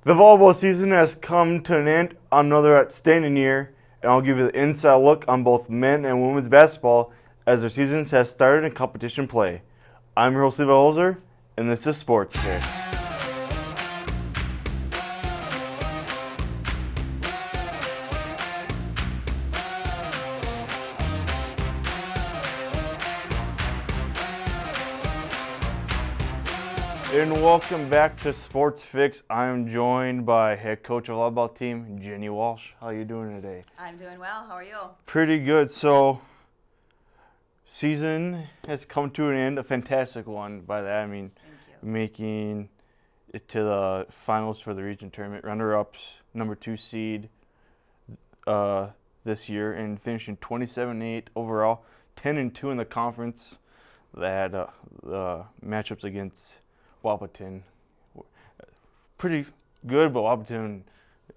The volleyball season has come to an end on another outstanding year, and I'll give you the inside look on both men and women's basketball as their seasons have started in competition play. I'm your host, Levi Holzer, and this is Sports Fix. And welcome back to Sports Fix. I'm joined by head coach of the volleyball team, Jeni Walsh. How are you doing today? I'm doing well. How are you? Pretty good. So, season has come to an end. A fantastic one by that. I mean, making it to the finals for the region tournament, runner-ups, number 2 seed this year, and finishing 27-8 overall, 10-2 in the conference. They had the matchups against Wahpeton, pretty good, but Wahpeton,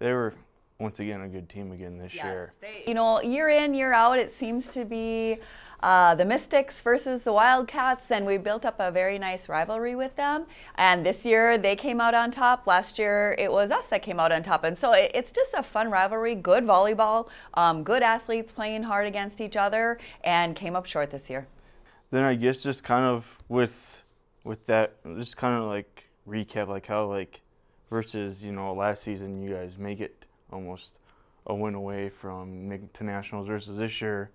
they were once again a good team again this year. Year in, year out, it seems to be the Mystics versus the Wildcats, and we built up a very nice rivalry with them. And this year, they came out on top. Last year, it was us that came out on top. And so it's just a fun rivalry, good volleyball, good athletes playing hard against each other, and came up short this year. Then I guess just kind of with that, just kind of like recap, like how like versus last season you guys make it almost a win away from making to nationals versus this year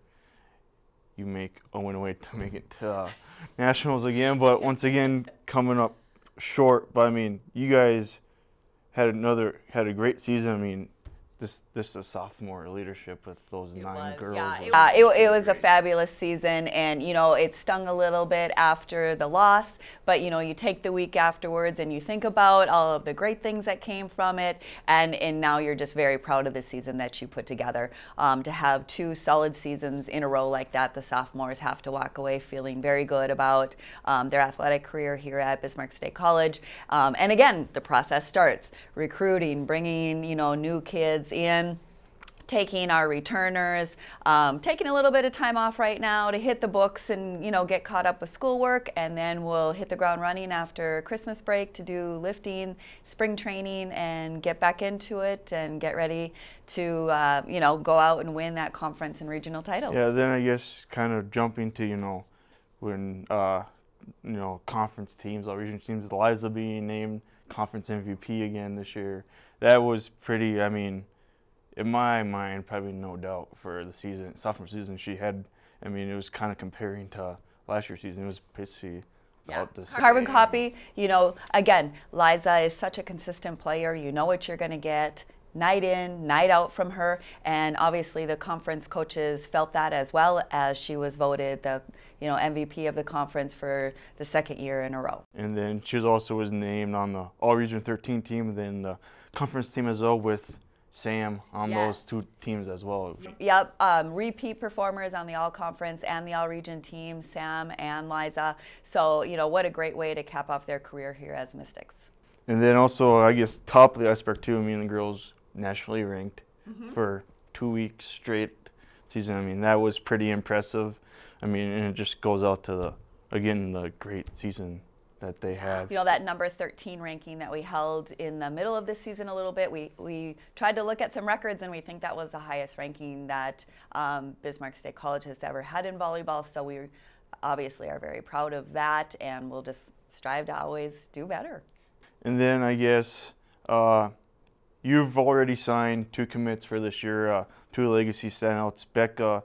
you make a win away to make it to nationals again, but once again coming up short. But I mean, you guys had a great season. I mean, this is sophomore leadership with those 9 girls. Yeah, it was a fabulous season, and it stung a little bit after the loss, but you take the week afterwards and you think about all of the great things that came from it, and now you're just very proud of the season that you put together. To have 2 solid seasons in a row like that, the sophomores have to walk away feeling very good about their athletic career here at Bismarck State College. And again, the process starts recruiting, bringing new kids in, taking our returners, taking a little bit of time off right now to hit the books and get caught up with schoolwork, and then we'll hit the ground running after Christmas break to do lifting, spring training, and get back into it and get ready to go out and win that conference and regional title. Yeah, then I guess kind of jumping to when conference teams, all region teams, Liza being named conference MVP again this year. That was pretty, I mean, in my mind, probably no doubt for the season, sophomore season she had. I mean, it was kind of comparing to last year's season. It was basically about the same. Carbon copy. Again, Liza is such a consistent player. You know what you're going to get night in, night out from her, and obviously the conference coaches felt that as well, as she was voted the MVP of the conference for the 2nd year in a row. And then she also was named on the All-Region 13 team, and then the conference team as well with Sam on those 2 teams as well. Yep, repeat performers on the All-Conference and the All-Region team, Sam and Liza. So, what a great way to cap off their career here as Mystics. And then also, I guess, top of the iceberg too, I mean, the girls nationally ranked for 2 weeks straight season. I mean, that was pretty impressive. I mean, and it just goes out to the great season that they had. That number 13 ranking that we held in the middle of this season a little bit, we tried to look at some records, and we think that was the highest ranking that Bismarck State College has ever had in volleyball. So we obviously are very proud of that, and we'll just strive to always do better. And then I guess you've already signed 2 commits for this year, 2 legacy standouts. Becca,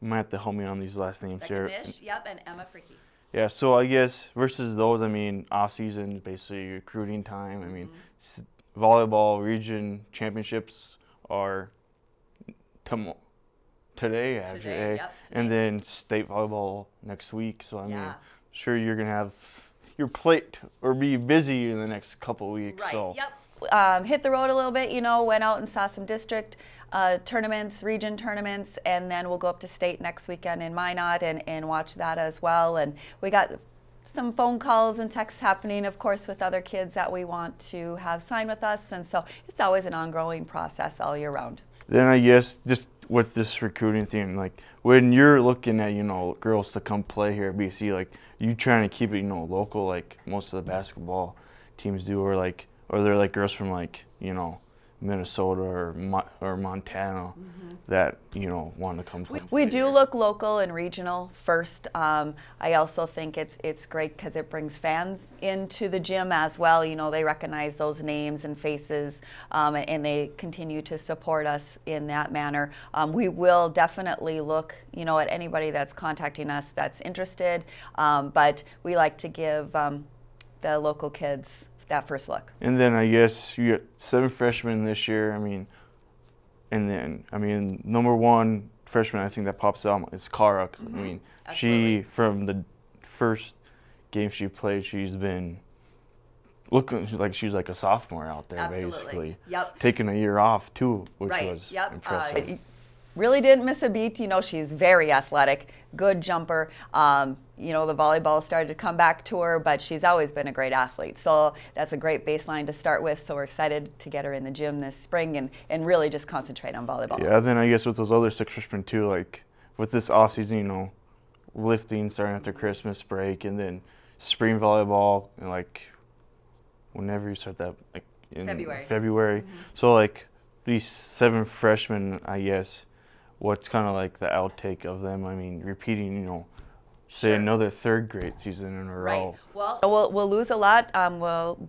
you might have to help me on these last names here. Becca Nish, yep, and Emma Fricky. Yeah, so I guess versus those, I mean, off-season, basically recruiting time. I mean, volleyball region championships are today, actually. Yep, and then state volleyball next week. So, I mean, sure you're going to have your plate or be busy in the next couple of weeks. Right, so. Yep. Hit the road a little bit, went out and saw some district tournaments, region tournaments, and then we'll go up to state next weekend in Minot and watch that as well. And we got some phone calls and texts happening, of course, with other kids that we want to have sign with us, and so it's always an ongoing process all year round. Then I guess just with this recruiting thing, like when you're looking at girls to come play here at BC, like you trying to keep it local like most of the basketball teams do, or like or they're like girls from like, you know, Minnesota or Montana that, you know, want to come play. We do look local and regional first. I also think it's great because it brings fans into the gym as well. You know, they recognize those names and faces, and they continue to support us in that manner. We will definitely look, you know, at anybody that's contacting us that's interested, but we like to give the local kids that first look. And then I guess you got 7 freshmen this year. I mean, and then number 1 freshman I think that pops out is Cara. I mean, Absolutely. she from the first game she played, she's been looking like she's like a sophomore out there. Absolutely. Basically. Yep. Taking a year off too, which Right. was Yep. impressive. Really didn't miss a beat. You know, she's very athletic, good jumper. You know, the volleyball started to come back to her, but she's always been a great athlete. So that's a great baseline to start with. So we're excited to get her in the gym this spring and really just concentrate on volleyball. Yeah, then I guess with those other 6 freshmen too, like with this off season, you know, lifting starting after Christmas break, and then spring volleyball, and like whenever you start that, like in February. So like these 7 freshmen, I guess, what's kind of like the outtake of them? I mean, repeating, you know, say another 3rd grade season in a row. Well, we'll lose a lot.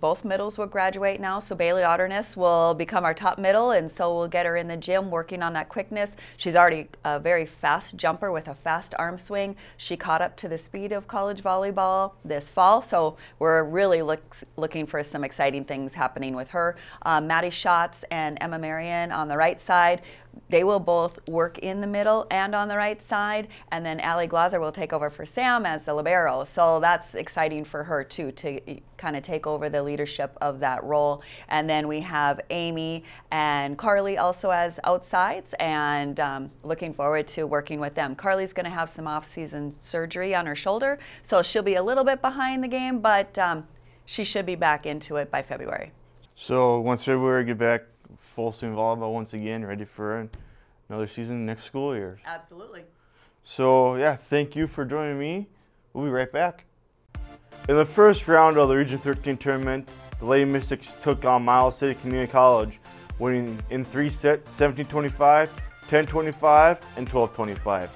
Both middles will graduate now, so Bailey Otterness will become our top middle, and so we'll get her in the gym working on that quickness. She's already a very fast jumper with a fast arm swing. She caught up to the speed of college volleyball this fall, so we're really looking for some exciting things happening with her. Maddie Schatz and Emma Marion on the right side. They will both work in the middle and on the right side, and then Allie Glaser will take over for Sam as the libero. So that's exciting for her too, to kind of take over the leadership of that role. And then we have Amy and Carly also as outsides, and looking forward to working with them. Carly's going to have some off-season surgery on her shoulder, so she'll be a little bit behind the game, but she should be back into it by February. So once February, get back full swing volleyball once again, ready for another season next school year. Absolutely. So yeah, thank you for joining me. We'll be right back. In the first round of the Region 13 tournament, the Lady Mystics took on Miles City Community College, winning in 3 sets, 17-25, 10-25, and 12-25.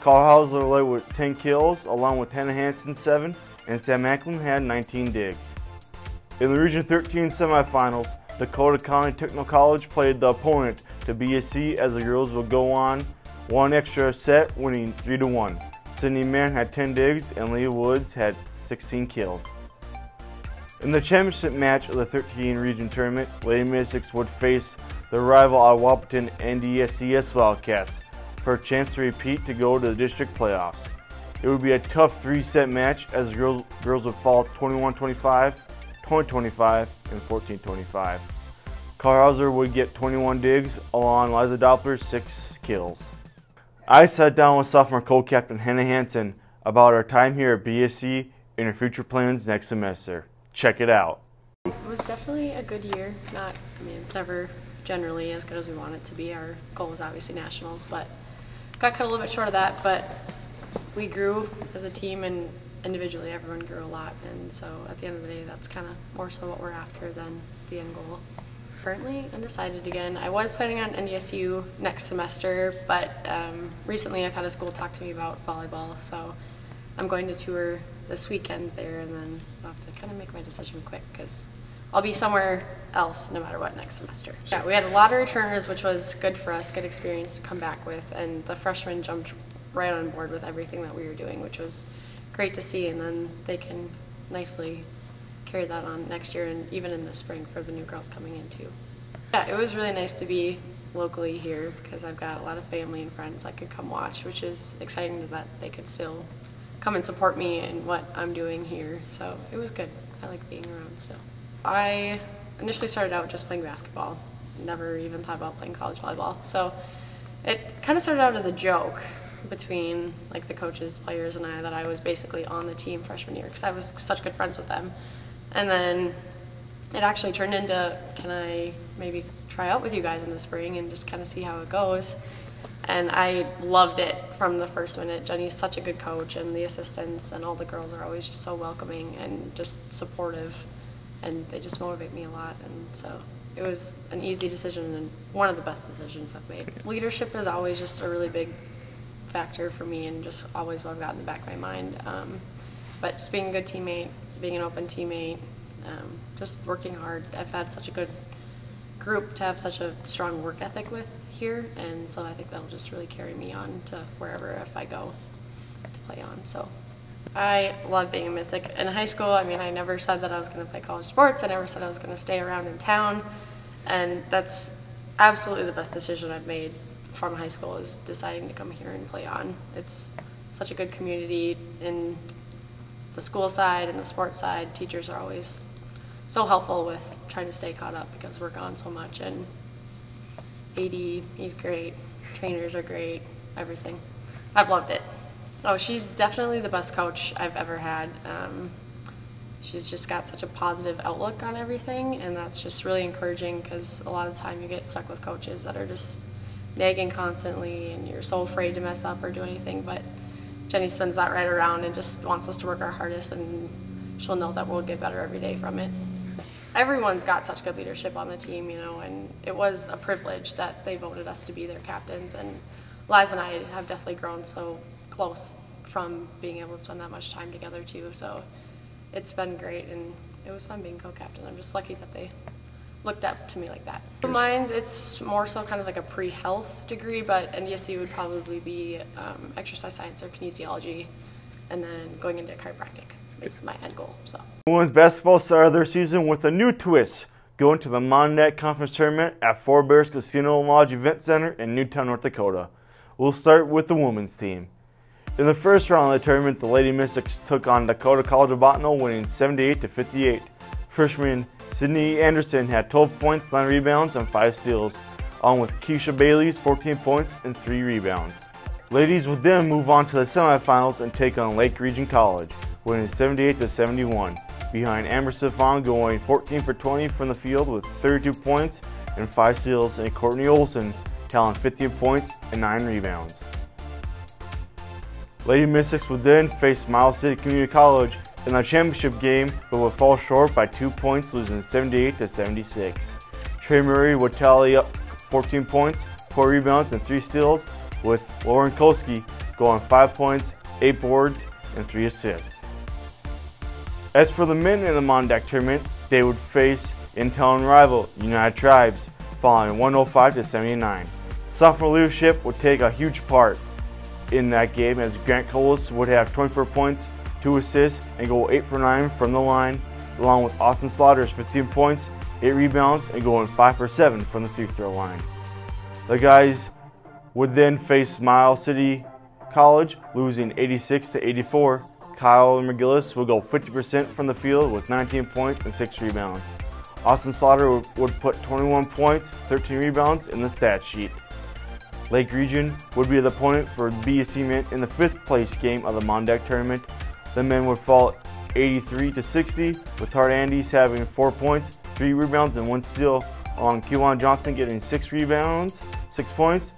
Carl Holzer led with 10 kills, along with Hannah Hanson 7, and Sam Macklin had 19 digs. In the Region 13 semifinals, Dakota County Technical College played the opponent to BSC, as the girls would go on 1 extra set, winning 3-1. Sydney Mann had 10 digs and Leah Woods had 16 kills. In the championship match of the 13 region tournament, Lady Mystics would face the rival out of Wahpeton NDSCS Wildcats for a chance to repeat to go to the district playoffs. It would be a tough 3-set match, as the girls would fall 21-25, 20-25, and 14-25. Carhauser would get 21 digs, along Liza Doppler's 6 kills. I sat down with sophomore co-captain Hannah Hanson about her time here at BSC and her future plans next semester. Check it out. It was definitely a good year. It's never generally as good as we want it to be. Our goal was obviously nationals, but got cut a little bit short of that. But we grew as a team, and individually everyone grew a lot, and so at the end of the day that's kind of more so what we're after than the end goal. Currently undecided again. I was planning on NDSU next semester, but recently I've had a school talk to me about volleyball, so I'm going to tour this weekend there, and then I'll have to kind of make my decision quick because I'll be somewhere else no matter what next semester. Yeah, we had a lot of returners, which was good for us, good experience to come back with, and the freshmen jumped right on board with everything that we were doing, which was great to see, and then they can nicely carry that on next year and even in the spring for the new girls coming in too. Yeah, it was really nice to be locally here because I've got a lot of family and friends that could come watch, which is exciting that they could still come and support me in what I'm doing here, so it was good. I like being around still. I initially started out just playing basketball, never even thought about playing college volleyball, so it kind of started out as a joke between like the coaches, players, and I, that I was basically on the team freshman year because I was such good friends with them. And then it actually turned into, can I maybe try out with you guys in the spring and just kind of see how it goes? And I loved it from the first minute. Jeni's such a good coach, and the assistants and all the girls are always just so welcoming and just supportive. and they just motivate me a lot. And so it was an easy decision and one of the best decisions I've made. Leadership is always just a really big factor for me and just always what I've got in the back of my mind. But just being a good teammate, being an open teammate, just working hard. I've had such a good group to have such a strong work ethic with here, and so I think that'll just really carry me on to wherever if I go to play on. So I love being a Mystic. In high school, I mean, I never said that I was going to play college sports. I never said I was going to stay around in town, and that's absolutely the best decision I've made from high school is deciding to come here and play on. It's such a good community in the school side and the sports side. Teachers are always so helpful with trying to stay caught up because we're gone so much, and AD, he's great, trainers are great, everything. I've loved it. Oh, she's definitely the best coach I've ever had. She's just got such a positive outlook on everything, and that's just really encouraging because a lot of the time you get stuck with coaches that are just nagging constantly and you're so afraid to mess up or do anything, but Jeni spins that right around and just wants us to work our hardest, and she'll know that we'll get better every day from it. Everyone's got such good leadership on the team, you know, and it was a privilege that they voted us to be their captains, and Liza and I have definitely grown so close from being able to spend that much time together too, so it's been great, and it was fun being co-captain. I'm just lucky that they looked up to me like that. For mine's, it's more so kind of like a pre-health degree, but NDSU would probably be exercise science or kinesiology, and then going into chiropractic is my end goal. So. Women's basketball started their season with a new twist, going to the Monadnock Conference Tournament at Four Bears Casino and Lodge Event Center in Newtown, North Dakota. We'll start with the women's team. In the first round of the tournament, the Lady Mystics took on Dakota College of Bottineau, winning 78-58. Freshman Sydney Anderson had 12 points, 9 rebounds, and 5 steals, along with Keisha Bailey's 14 points and 3 rebounds. Ladies would then move on to the semifinals and take on Lake Region College, winning 78-71, behind Amber Stefan going 14 for 20 from the field with 32 points and 5 steals, and Courtney Olson tallying 15 points and 9 rebounds. Lady Mystics would then face Miles City Community College in the championship game, but would fall short by 2 points, losing 78-76. Trey Murray would tally up 14 points, 4 rebounds, and 3 steals, with Lauren Kolsky going 5 points, 8 boards, and 3 assists. As for the men in the Monadnock tournament, they would face in-town rival United Tribes, falling 105-79. Sophomore leadership would take a huge part in that game, as Grant Colas would have 24 points, 2 assists, and go 8 for 9 from the line, along with Austin Slaughter's 15 points, 8 rebounds, and going 5 for 7 from the free throw line. The guys would then face Miles City College, losing 86-84. Kyle McGillis would go 50% from the field with 19 points and 6 rebounds. Austin Slaughter would put 21 points, 13 rebounds in the stat sheet. Lake Region would be the opponent for BSC men in the 5th place game of the Monadnock tournament. The men would fall 83-60, with Hart Andes having 4 points, 3 rebounds, and 1 steal, along Kewan Johnson getting 6 rebounds, 6 points.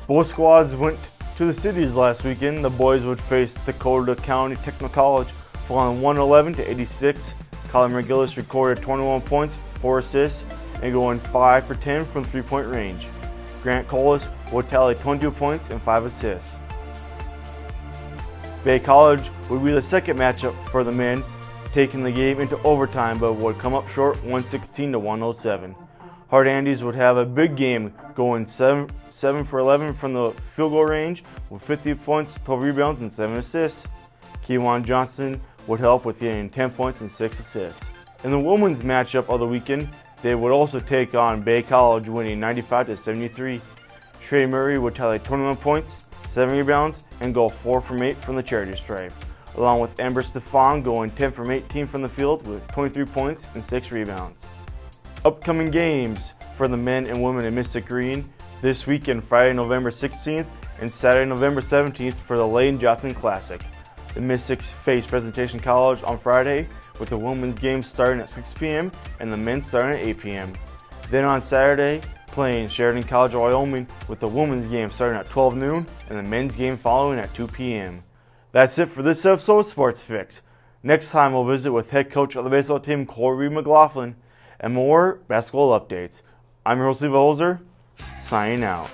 Both squads went to the cities last weekend. The boys would face Dakota County Technical College, falling 111-86. Colin McGillis recorded 21 points, 4 assists, and going 5 for 10 from 3-point range. Grant Colas would tally 22 points and 5 assists. Bay College would be the second matchup for the men, taking the game into overtime, but would come up short 116-107. Hart Andes would have a big game, going 7 for 11 from the field goal range with 50 points, 12 rebounds, and 7 assists. Kewan Johnson would help with getting 10 points and 6 assists. In the women's matchup of the weekend, they would also take on Bay College, winning 95-73. Trey Murray would tally 21 points, 7 rebounds, and go 4 from 8 from the charity stripe, along with Amber Stefan going 10 from 18 from the field with 23 points and 6 rebounds. Upcoming games for the men and women in Mystic Green this weekend: Friday, November 16th and Saturday, November 17th for the Lane Johnson Classic. The Mystics face Presentation College on Friday, with the women's game starting at 6 p.m. and the men's starting at 8 p.m. Then on Saturday, playing Sheridan College of Wyoming, with the women's game starting at 12 noon and the men's game following at 2 p.m. That's it for this episode of Sports Fix. Next time we'll visit with head coach of the baseball team, Corey McLaughlin, and more basketball updates. I'm your host, Levi Holzer, signing out.